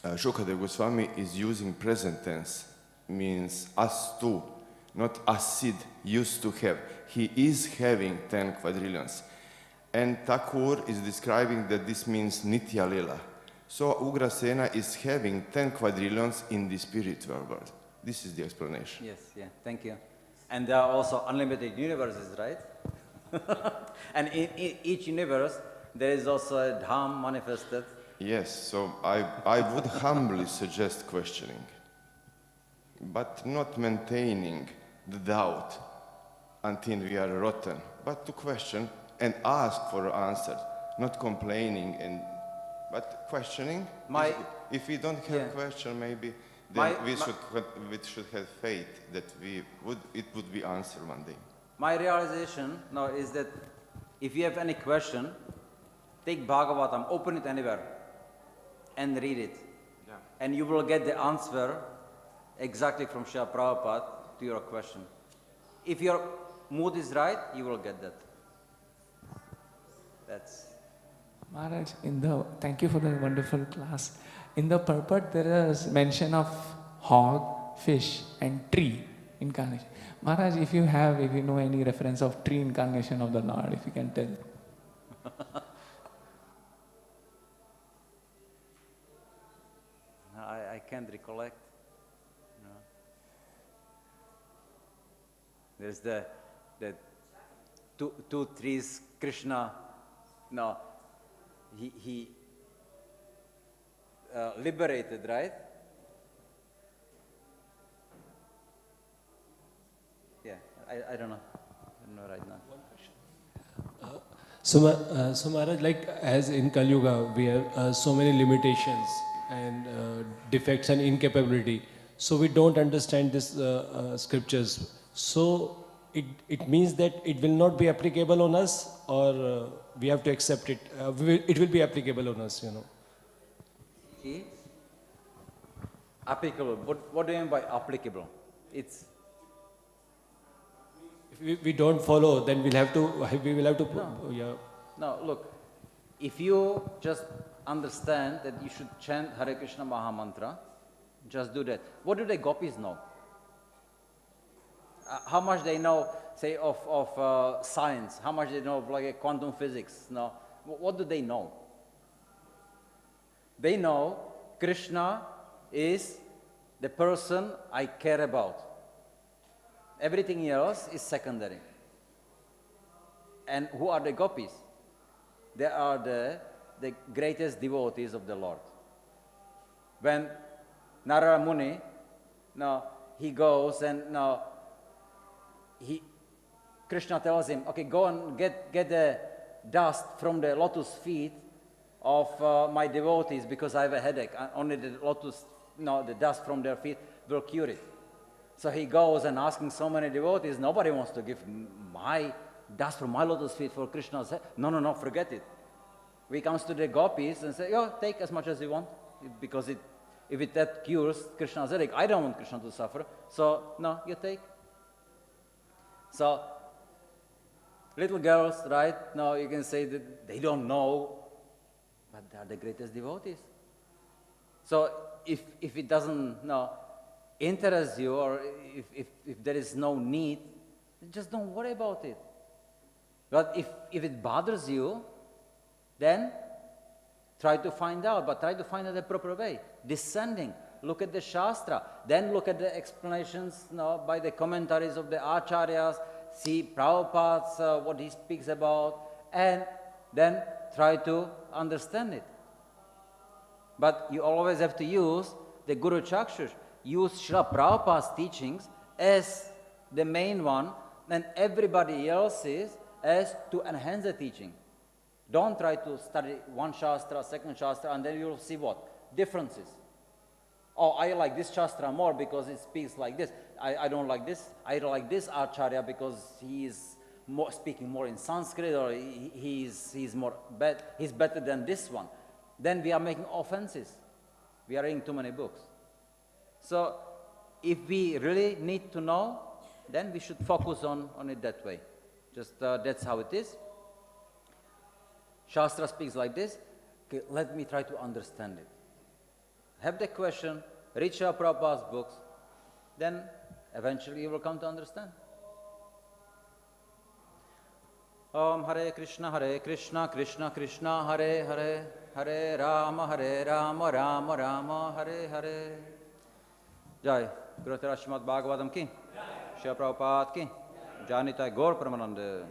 Shukadeva Goswami is using present tense, means us too, not us Sid used to have. He is having 10 quadrillions. And Thakur is describing that this means Nitya Lila. So Ugrasena is having 10 quadrillions in the spiritual world. This is the explanation. Yes, yeah, thank you. And there are also unlimited universes, right? And in each universe, there is also a Dham manifested. Yes, so I would humbly suggest questioning, but not maintaining the doubt until we are rotten, but to question and ask for answers, not complaining, but questioning. If we don't have question, maybe then we should have faith that it would be answered one day. My realization now is that if you have any question, take Bhagavatam, open it anywhere, and read it. Yeah. And you will get the answer exactly from Srila Prabhupada to your question. If your mood is right, you will get that. That's... Maharaj, thank you for the wonderful class. In the purport, there is mention of hog, fish, and tree incarnation. Maharaj, if you know any reference of tree incarnation of the Lord, if you can tell. I can't recollect. No. There's the two trees, Krishna. No, he liberated, right? Yeah, I don't know. I don't know right now. So Maharaj, like as in Kali Yuga, we have so many limitations and defects and incapability. So we don't understand this scriptures. So it means that it will not be applicable on us, or we have to accept it. It will be applicable on us, you know. See? Applicable. What do you mean by applicable? It's... If we don't follow, then we will have to. No. Yeah. No, look. If you just understand that you should chant Hare Krishna Mahamantra, just do that. What do the gopis know? How much they know, say, of science? How much they know of like quantum physics? No. What do they know? They know Krishna is the person I care about. Everything else is secondary. And who are the gopis? They are the greatest devotees of the Lord. When Narada Muni, he goes and Krishna tells him, okay, go and get the dust from the lotus feet of my devotees because I have a headache. Only the lotus, the dust from their feet will cure it. So he goes and asking so many devotees, nobody wants to give my dust from my lotus feet for Krishna's head. No, forget it. We comes to the gopis and say, take as much as you want, because if that cures Krishna's headache, I don't want Krishna to suffer, so no, you take. So, little girls, right, now you can say that they don't know, but they are the greatest devotees. So, if it doesn't, interests you, or if there is no need, just don't worry about it. But if it bothers you, then try to find out, but try to find out the proper way. Descending, look at the Shastra, then look at the explanations by the commentaries of the Acharyas, see Prabhupada's, what he speaks about, and then try to understand it. But you always have to use the Guru Chakshush, use Srila Prabhupada's teachings as the main one, and everybody else's as to enhance the teaching. Don't try to study one Shastra, second Shastra, and then you'll see what? Differences. Oh, I like this Shastra more because it speaks like this. I don't like this. I don't like this Acharya because he is speaking more in Sanskrit, or he's better than this one. Then we are making offenses. We are reading too many books. So if we really need to know, then we should focus on it that way. Just that's how it is. Shastra speaks like this. Okay, let me try to understand it. Have the question, read Srila Prabhupada's books, then eventually you will come to understand. Om Hare Krishna, Krishna Krishna, Hare Hare, Hare Rama, Rama Rama, Hare Hare. Jai, Guru Srimad Bhagavatam ki, Srila Prabhupada ki, Janitai Gaur Pramananda.